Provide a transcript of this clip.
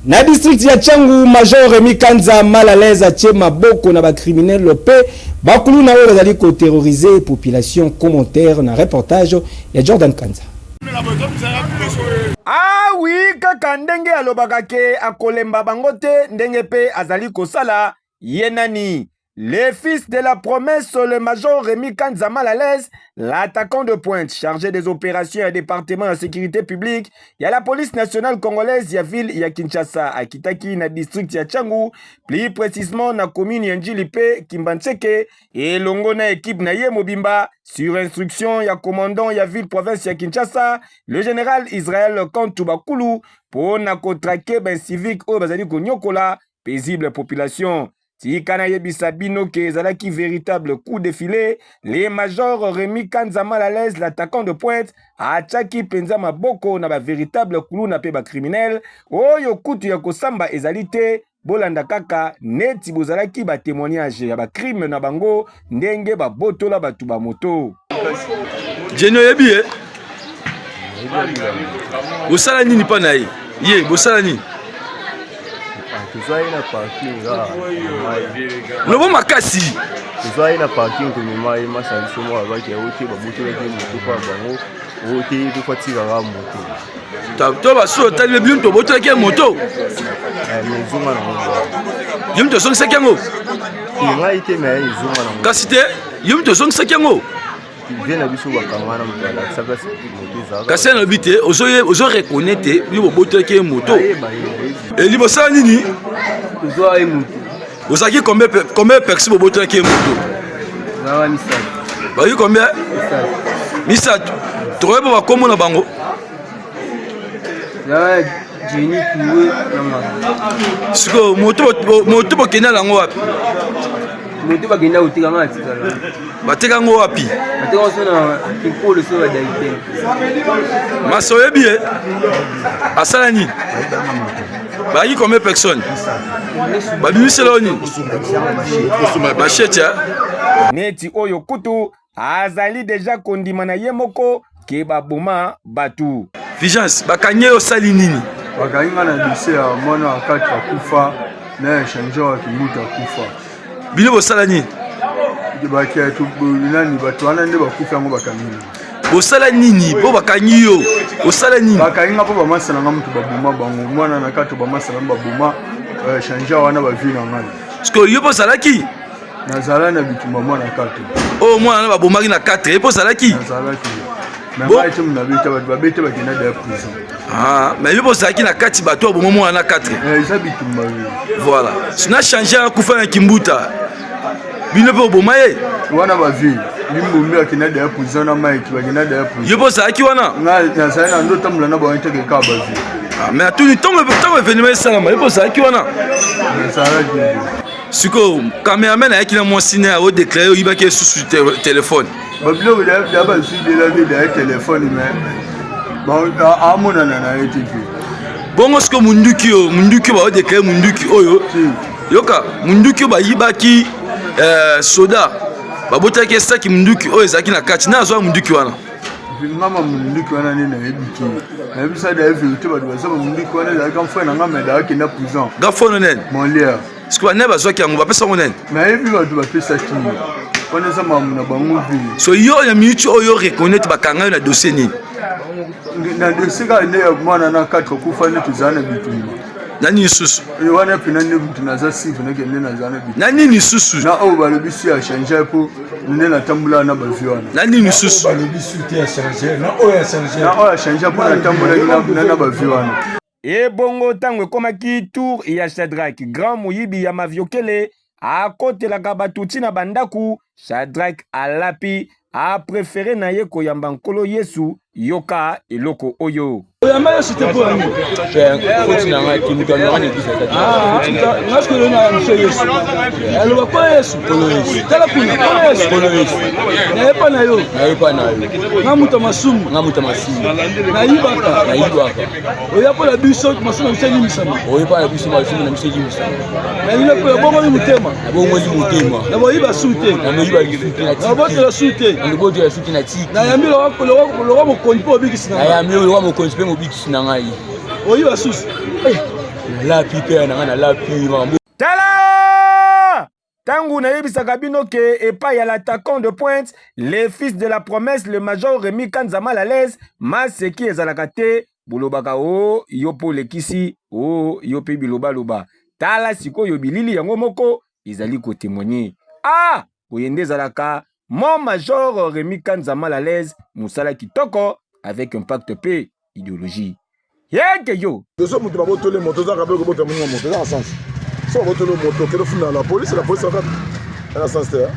Na district ya Tchangu, Major Rémi Kanza mal à l'aise atie maboko na ba criminel lopé bakulu na oyo bazali ko terroriser population. Commentaire na reportage ya Jordan Kanza. Ah oui, kaka ndenge alobaka ke akolemba bangote ndenge pe azali kosala yenani. Les fils de la promesse, le major Rémi Kanza mal à l'aise, l'attaquant de pointe chargé des opérations et département de sécurité publique, il y a la police nationale congolaise, il y a ville, il y a Kinshasa, à Kitaki, na district ya Tchangu, plus précisément na commune Yandjilipe, Kimbancheke, et longo na équipe na ye Mobimba, sur instruction, il y a commandant, il y a ville province ya Kinshasa, le général Israël Kantubakulu, pour na kotrake ben civique au bazali ko nyokola, paisible population. Si kana yebisa bino ke ezalaki véritable coup de filet, les majors Rémi Kanza mal à l'aise, l'attaquant de pointe, achaki penza maboko na ba véritable kulu na pe ba criminel, oyo kutu ya kosamba ezalite, bolanda kaka neti bozalaki ba témoignage ya ba crime na bango, ndenge ba botola batu ba moto. Jeno yebi bosala nini pa na ye? Ye bosala nini? Tuzai na parking ga Lobo makasi tuzai na parking ko mema ye masanso mo abaki ote babuto le moto kwa bango ote ko fatira ga moto to ba so tali bien to boto ke moto mezuma na ngo yum to song sekengo ngai te me izuma na ngo kasite yum to song sekengo vena biso bakangana mutala saka moto za kasi na bité ozo reconnaître ni boto ke moto et libo sa nini tuzai moto osaki combien personnes boto ke moto na misa ba yi combien misa troye ba komo na bango ya jeni tuwe na siko moto bokenda lango wapi moto bagenda utika ngati kala bateka ngo wapi bateka sona kikolo so ba daite masoyebi asala nini ba yi combien personnes ba bimiselo nini bachete neti oyo kutu azali deja kondima na ye moko ke baboma batu vigilance bakanye osali nini bakainga na lycée ya mwana akati akufa na échangeur kimuta akufa bino bosala nini baki tu nani batu wana nde bakufa ngo bakanini bosala nini bo bakanyi yo osala nini bakainga po bamasala nga mutu babuma bango mwana na kati bamasala babuma échangeur wana bavina ngani sko yo bozalaki nazala na bitumba mwana kati o mwana na babomaki na 4 e bozalaki nazalaki mais ba etum na bita babete bakina de prison mais yo bozalaki na kati bato abomo mwana na 4 isa bitumba voilà sina changer kufa na kimbuta bino pe obomaye wana bavi limbo akina de prison na maiki bakina de prison yo bozalaki wana nazala na ndo tambula na ba inteke ka bavi mais atuni tombe événement salama yo bozalaki wana nazalaki siko cameraman ayaki na mwasine a déclaré oyibaki sous téléphone babilo ya basu de la vie de téléphone mais bon amonana na etiki bongo siko munduki ba déclaré munduki oyo yoka munduki bayibaki soda babotaki saki munduki oyo ezaki na kati na azwa munduki wana ngama munduki wana ni na ebiki na bisa da vérité ba doza munduki wana da kan fona ngama da akina prison ga fono nen mon lien siko ne bazwa ki yango bapesa ngo nen na ebi ba do bapesa ki kone za mamu na bango vi so yo ya michu oyo reconnaître bakanga na dossier nini na dossier ka ne mwana na 4 kufa ne tuzana bitumba nani susu wana pina ne mtu na za sivu ne kende na zana bitumba nani susu na o ba le bisu ya changer po ne na tambula na ba viwana nani susu Ba le bisu te ya changer na o ya changer na o ya changer po na tambula na ba viwana. Et bongo tango ekomaki tour ya Shadrach grand moyibi ya maviokele akotelaka batuti na bandaku. Shadrach alapi a préféré na ye koyamba nkolo Yesu yoka eloko oyo oyamba Yesu te po ani Foti na ngai kimuka na ngani kisa tati ngasko le na mse Yesu alo ko Yesu tala kuna ko Yesu na epa na yo ngamuta masumu na yibaka oyapo la biso masumu mse ni misama oyepa na biso masumu na mse jimisa na ile ko bongo ni mutema na boyiba sute na moyiba sute na boto la sute na boto la sute na tiki na yambi lo mo konpo bikisi na ya mi lo mo konpo mo bikisi na ngai oyiba susu nalapi mpe nanga nalapi mambo tala tangu nayebisaka bino ke epai ya l'attaquant de pointe les fils de la promesse le major Rémi Kanza Malalaise maseki ezalaka te bolobaka o yo po lekisi o yo pe bilobaloba tala sikoyo bilili yango moko ezali kotémoigner oyende ezalaka mon major Rémi Kanza Malalaise mosala kitoko avec impact pe idéologie yeke yo deso mutu babotole moto ezaka pe kobota mongo moto ezaka sens so babotole moto kende funda la police en a sens te